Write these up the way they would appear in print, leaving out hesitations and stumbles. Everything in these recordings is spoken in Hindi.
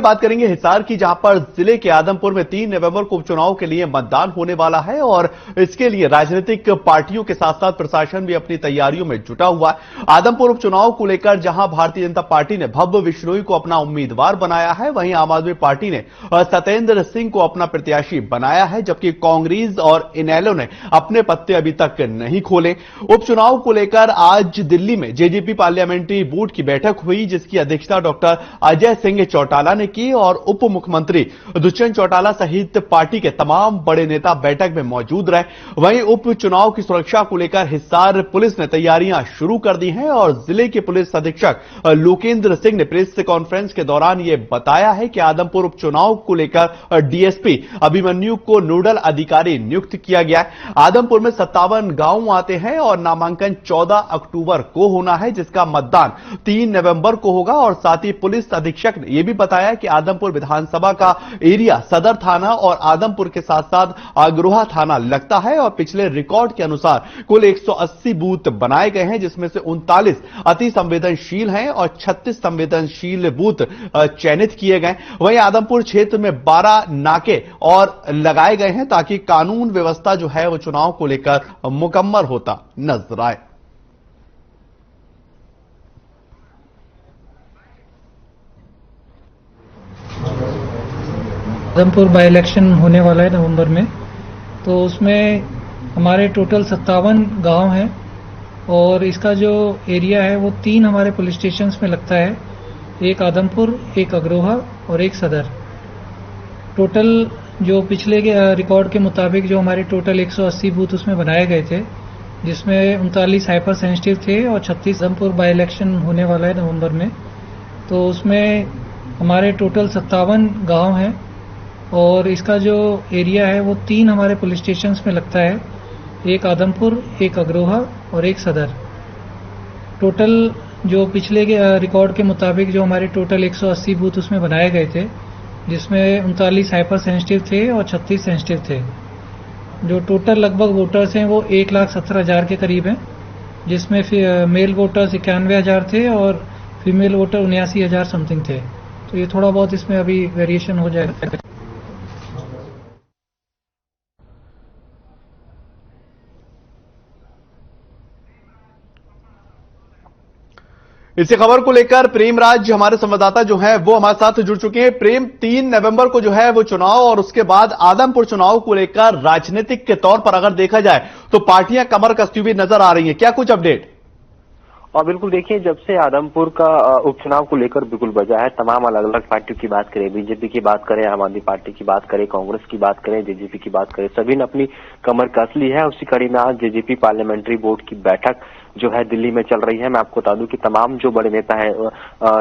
बात करेंगे हिसार की, जहां पर जिले के आदमपुर में 3 नवंबर को उपचुनाव के लिए मतदान होने वाला है और इसके लिए राजनीतिक पार्टियों के साथ साथ प्रशासन भी अपनी तैयारियों में जुटा हुआ है। आदमपुर उपचुनाव को लेकर जहां भारतीय जनता पार्टी ने भव्य बिश्नोई को अपना उम्मीदवार बनाया है, वहीं आम आदमी पार्टी ने सत्येंद्र सिंह को अपना प्रत्याशी बनाया है, जबकि कांग्रेस और इनेलो ने अपने पत्ते अभी तक नहीं खोले। उपचुनाव को लेकर आज दिल्ली में जेजेपी पार्लियामेंट्री बोर्ड की बैठक हुई, जिसकी अध्यक्षता डॉक्टर अजय सिंह चौटाला ने की और उप मुख्यमंत्री दुष्यंत चौटाला सहित पार्टी के तमाम बड़े नेता बैठक में मौजूद रहे। वहीं उपचुनाव की सुरक्षा को लेकर हिसार पुलिस ने तैयारियां शुरू कर दी हैं और जिले के पुलिस अधीक्षक लोकेंद्र सिंह ने प्रेस कॉन्फ्रेंस के दौरान यह बताया है कि आदमपुर उपचुनाव को लेकर डीएसपी अभिमन्यु को नोडल अधिकारी नियुक्त किया गया है। आदमपुर में 57 गांव आते हैं और नामांकन 14 अक्टूबर को होना है, जिसका मतदान 3 नवंबर को होगा। और साथ ही पुलिस अधीक्षक ने यह भी बताया कि आदमपुर विधानसभा का एरिया सदर थाना और आदमपुर के साथ साथ अग्रोहा थाना लगता है और पिछले रिकॉर्ड के अनुसार कुल 180 बूथ बनाए गए हैं, जिसमें से 39 अति संवेदनशील हैं और 36 संवेदनशील बूथ चयनित किए गए। वहीं आदमपुर क्षेत्र में 12 नाके और लगाए गए हैं ताकि कानून व्यवस्था जो है वो चुनाव को लेकर मुकम्मल होता नजर आए। आदमपुर बाई इलेक्शन होने वाला है नवंबर में, तो उसमें हमारे टोटल 57 गांव हैं और इसका जो एरिया है वो 3 हमारे पुलिस स्टेशंस में लगता है, एक आदमपुर, एक अग्रोहा और एक सदर। टोटल जो पिछले के रिकॉर्ड के मुताबिक जो हमारे टोटल 180 बूथ उसमें बनाए गए थे, जिसमें 39 हाइपर सेंसिटिव थे और 36 आदमपुर बाई इलेक्शन होने वाला है नवंबर में, तो उसमें हमारे टोटल 57 गांव हैं और इसका जो एरिया है वो 3 हमारे पुलिस स्टेशंस में लगता है, एक आदमपुर, एक अग्रोहा और एक सदर। टोटल जो पिछले के रिकॉर्ड के मुताबिक जो हमारे टोटल 180 बूथ उसमें बनाए गए थे, जिसमें 39 हाइपर सेंसिटिव थे और 36 सेंसिटिव थे। जो टोटल लगभग वोटर्स हैं वो 1,17,000 के करीब हैं, जिसमें मेल वोटर्स 91,000 थे और फीमेल वोटर 79,000 समथिंग थे। तो ये थोड़ा बहुत इसमें अभी वेरिएशन हो जाएगा। इसी खबर को लेकर प्रेमराज हमारे संवाददाता जो है वो हमारे साथ जुड़ चुके हैं। प्रेम, 3 नवंबर को जो है वो चुनाव और उसके बाद आदमपुर चुनाव को लेकर राजनीतिक के तौर पर अगर देखा जाए तो पार्टियां कमर कसती हुई नजर आ रही हैं, क्या कुछ अपडेट? और बिल्कुल देखिए, जब से आदमपुर का उपचुनाव को लेकर बिल्कुल बजा है, तमाम अलग अलग पार्टियों की बात करें, बीजेपी की बात करें, आम आदमी पार्टी की बात करें, कांग्रेस की बात करें, जेजेपी की बात करें, सभी ने अपनी कमर कस ली है। उसी कड़ी में आज जेजेपी पार्लियामेंट्री बोर्ड की बैठक जो है दिल्ली में चल रही है। मैं आपको बता दूं कि तमाम जो बड़े नेता हैं,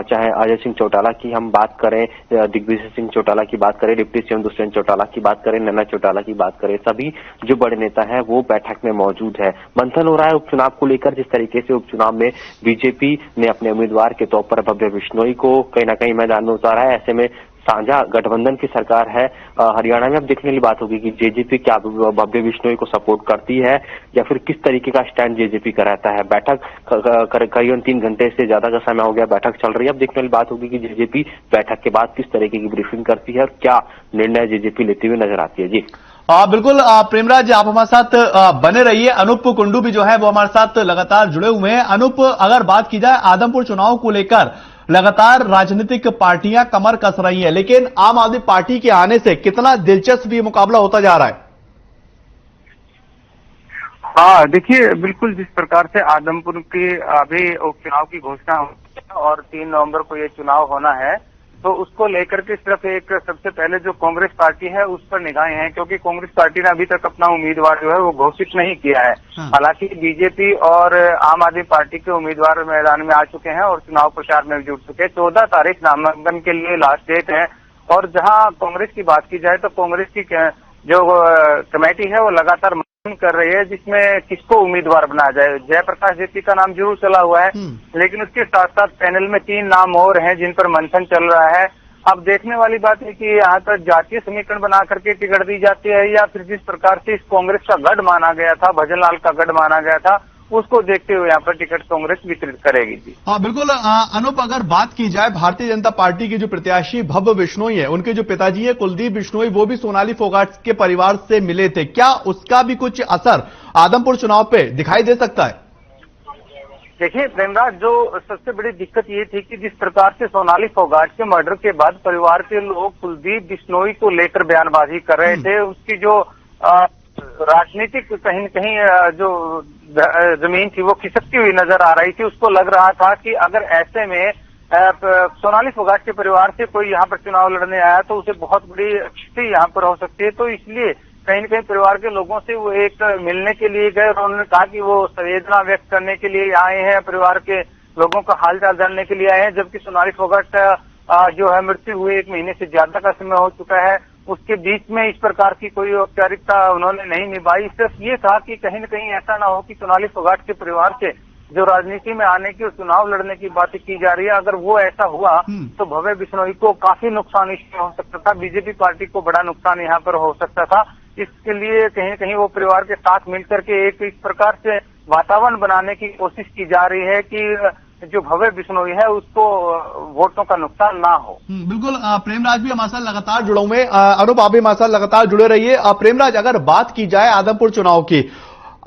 चाहे अजय सिंह चौटाला की हम बात करें, दिग्विजय सिंह चौटाला की बात करें, डिप्टी सीएम दुष्यंत चौटाला की बात करें, नन्ना चौटाला की बात करें, सभी जो बड़े नेता हैं वो बैठक में मौजूद है। मंथन हो रहा है उपचुनाव को लेकर। जिस तरीके से उपचुनाव में बीजेपी ने अपने उम्मीदवार के तौर पर भव्य बिश्नोई को कहीं ना कहीं मैदान में उतारा है, ऐसे में साझा गठबंधन की सरकार है हरियाणा में। अब देखने वाली बात होगी कि जेजेपी क्या भव्य बिश्नोई को सपोर्ट करती है या फिर किस तरीके का स्टैंड जेजेपी का रहता है। बैठक करीबन 3 घंटे से ज्यादा का समय हो गया, बैठक चल रही है। अब देखने वाली बात होगी कि जेजेपी बैठक के बाद किस तरीके की ब्रीफिंग करती है और क्या निर्णय जेजेपी लेती हुई नजर आती है। जी बिल्कुल प्रेमराज, आप हमारे साथ बने रहिए। अनूप कुंडू भी जो है वो हमारे साथ लगातार जुड़े हुए हैं। अनूप, अगर बात की जाए आदमपुर चुनाव को लेकर लगातार राजनीतिक पार्टियां कमर कस रही हैं, लेकिन आम आदमी पार्टी के आने से कितना दिलचस्प ये मुकाबला होता जा रहा है? हाँ, देखिए, बिल्कुल जिस प्रकार से आदमपुर के अभी उपचुनाव की घोषणा हुई है और 3 नवंबर को ये चुनाव होना है, तो उसको लेकर के सिर्फ एक सबसे पहले जो कांग्रेस पार्टी है उस पर निगाहें हैं, क्योंकि कांग्रेस पार्टी ने अभी तक अपना उम्मीदवार जो है वो घोषित नहीं किया है। हालांकि बीजेपी और आम आदमी पार्टी के उम्मीदवार मैदान में आ चुके हैं और चुनाव प्रचार में जुट चुके हैं। 14 तारीख नामांकन के लिए लास्ट डेट है। और जहां कांग्रेस की बात की जाए तो कांग्रेस की जो कमेटी है वो लगातार कर रही है जिसमें किसको उम्मीदवार बनाया जाए। जयप्रकाश जेपी का नाम जरूर चला हुआ है, लेकिन उसके साथ साथ पैनल में 3 नाम और हैं जिन पर मंथन चल रहा है। अब देखने वाली बात है कि यहाँ पर जातीय समीकरण बना करके टिकट दी जाती है या फिर जिस प्रकार से इस कांग्रेस का गढ़ माना गया था, भजन लाल का गढ़ माना गया था, उसको देखते हुए यहाँ पर टिकट कांग्रेस वितरित करेगी जी। हाँ बिल्कुल अनूप, अगर बात की जाए भारतीय जनता पार्टी की जो प्रत्याशी भव्य बिश्नोई है, उनके जो पिताजी है कुलदीप बिश्नोई, वो भी सोनाली फोगाट के परिवार से मिले थे, क्या उसका भी कुछ असर आदमपुर चुनाव पे दिखाई दे सकता है? देखिए प्रेमराज, जो सबसे बड़ी दिक्कत ये थी कि जिस प्रकार से सोनाली फोगाट के मर्डर के बाद परिवार के लोग कुलदीप बिश्नोई को लेकर बयानबाजी कर रहे थे, उसकी जो राजनीतिक कहीं न कहीं जो जमीन थी वो खिसकती हुई नजर आ रही थी। उसको लग रहा था कि अगर ऐसे में सोनाली फोगाट के परिवार से कोई यहाँ पर चुनाव लड़ने आया तो उसे बहुत बड़ी क्षति यहाँ पर हो सकती है। तो इसलिए कहीं न कहीं परिवार के लोगों से वो एक मिलने के लिए गए और उन्होंने कहा कि वो संवेदना व्यक्त करने के लिए आए हैं, परिवार के लोगों का हालचाल जानने के लिए आए हैं। जबकि सोनाली फोगाट जो है मृत्यु हुए 1 महीने से ज्यादा का समय हो चुका है, उसके बीच में इस प्रकार की कोई औपचारिकता उन्होंने नहीं निभाई। सिर्फ ये था कि कहीं न कहीं ऐसा ना हो कि सोनाली फोगाट के परिवार से जो राजनीति में आने की और चुनाव लड़ने की बातें की जा रही है, अगर वो ऐसा हुआ तो भव्य बिश्नोई को काफी नुकसान इसमें हो सकता था, बीजेपी पार्टी को बड़ा नुकसान यहाँ पर हो सकता था। इसके लिए कहीं न कहीं वो परिवार के साथ मिलकर के एक इस प्रकार से वातावरण बनाने की कोशिश की जा रही है कि जो भव्य बिश्नोई है उसको वोटों का नुकसान ना हो। बिल्कुल, प्रेमराज भी हमारे साथ लगातार जुड़े हुए हैं, अनूप आप भी हमारे साथ लगातार जुड़े रहिए। प्रेमराज, अगर बात की जाए आदमपुर चुनाव की,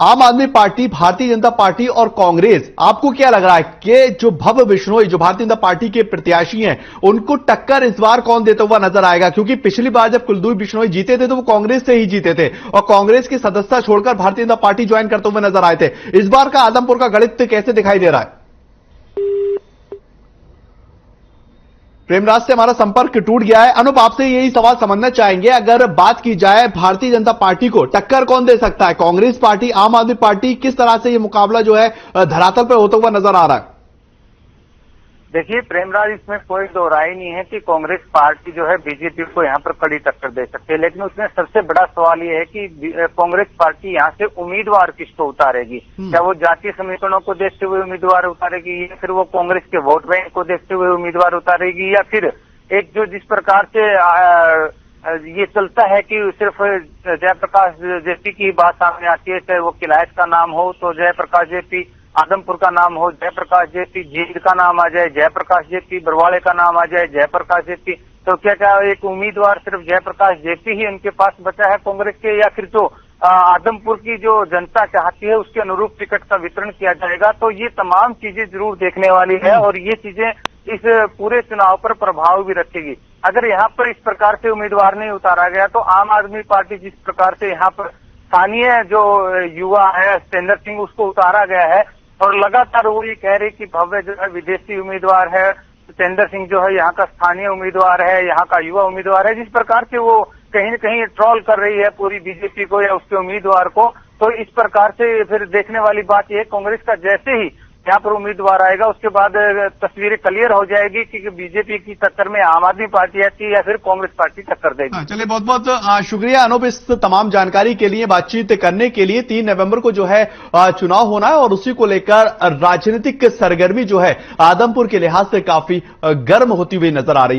आम आदमी पार्टी, भारतीय जनता पार्टी और कांग्रेस, आपको क्या लग रहा है कि जो भव्य बिश्नोई जो भारतीय जनता पार्टी के प्रत्याशी हैं, उनको टक्कर इस बार कौन देता हुआ नजर आएगा? क्योंकि पिछली बार जब कुलदीप बिश्नोई जीते थे तो वो कांग्रेस से ही जीते थे और कांग्रेस की सदस्यता छोड़कर भारतीय जनता पार्टी ज्वाइन करते हुए नजर आए थे। इस बार का आदमपुर का गणित कैसे दिखाई दे रहा है? प्रेमराज से हमारा संपर्क टूट गया है। अनूप, आपसे यही सवाल समझना चाहेंगे, अगर बात की जाए भारतीय जनता पार्टी को टक्कर कौन दे सकता है? कांग्रेस पार्टी, आम आदमी पार्टी, किस तरह से ये मुकाबला जो है धरातल पर होता हुआ नजर आ रहा है? देखिए प्रेमराज, इसमें कोई दो राय नहीं है कि कांग्रेस पार्टी जो है बीजेपी को यहाँ पर कड़ी टक्कर दे सकती है, लेकिन उसमें सबसे बड़ा सवाल ये है कि कांग्रेस पार्टी यहाँ से उम्मीदवार किसको उतारेगी? क्या वो जातीय समीकरणों को देखते हुए उम्मीदवार उतारेगी, या फिर वो कांग्रेस के वोट बैंक को देखते हुए उम्मीदवार उतारेगी, या फिर एक जो जिस प्रकार से ये चलता है कि सिर्फ जयप्रकाश जेपी की बात सामने आती है, चाहे वो किलायत का नाम हो तो जयप्रकाश जेपी, आदमपुर का नाम हो जयप्रकाश जेपी, जींद का नाम आ जाए जयप्रकाश जेपी, बरवाड़े का नाम आ जाए जयप्रकाश जेपी, तो क्या एक उम्मीदवार सिर्फ जयप्रकाश जेपी ही उनके पास बचा है कांग्रेस के, या फिर जो आदमपुर की जो जनता चाहती है उसके अनुरूप टिकट का वितरण किया जाएगा? तो ये तमाम चीजें जरूर देखने वाली है और ये चीजें इस पूरे चुनाव पर प्रभाव भी रखेगी। अगर यहाँ पर इस प्रकार से उम्मीदवार नहीं उतारा गया तो आम आदमी पार्टी जिस प्रकार से यहाँ पर स्थानीय जो युवा है सतेंद्र सिंह उसको उतारा गया है और लगातार वो ये कह रही कि भव्य जो है विदेशी उम्मीदवार है, सतेंद्र सिंह जो है यहाँ का स्थानीय उम्मीदवार है, यहाँ का युवा उम्मीदवार है, जिस प्रकार से वो कहीं न कहीं ट्रोल कर रही है पूरी बीजेपी को या उसके उम्मीदवार को, तो इस प्रकार से फिर देखने वाली बात यह है कांग्रेस का जैसे ही यहाँ पर उम्मीदवार आएगा उसके बाद तस्वीरें क्लियर हो जाएगी कि बीजेपी की टक्कर में आम आदमी पार्टी आती या फिर कांग्रेस पार्टी टक्कर देगी। चलिए, बहुत बहुत शुक्रिया अनूप इस तमाम जानकारी के लिए, बातचीत करने के लिए। 3 नवंबर को जो है चुनाव होना है और उसी को लेकर राजनीतिक सरगर्मी जो है आदमपुर के लिहाज से काफी गर्म होती हुई नजर आ रही है।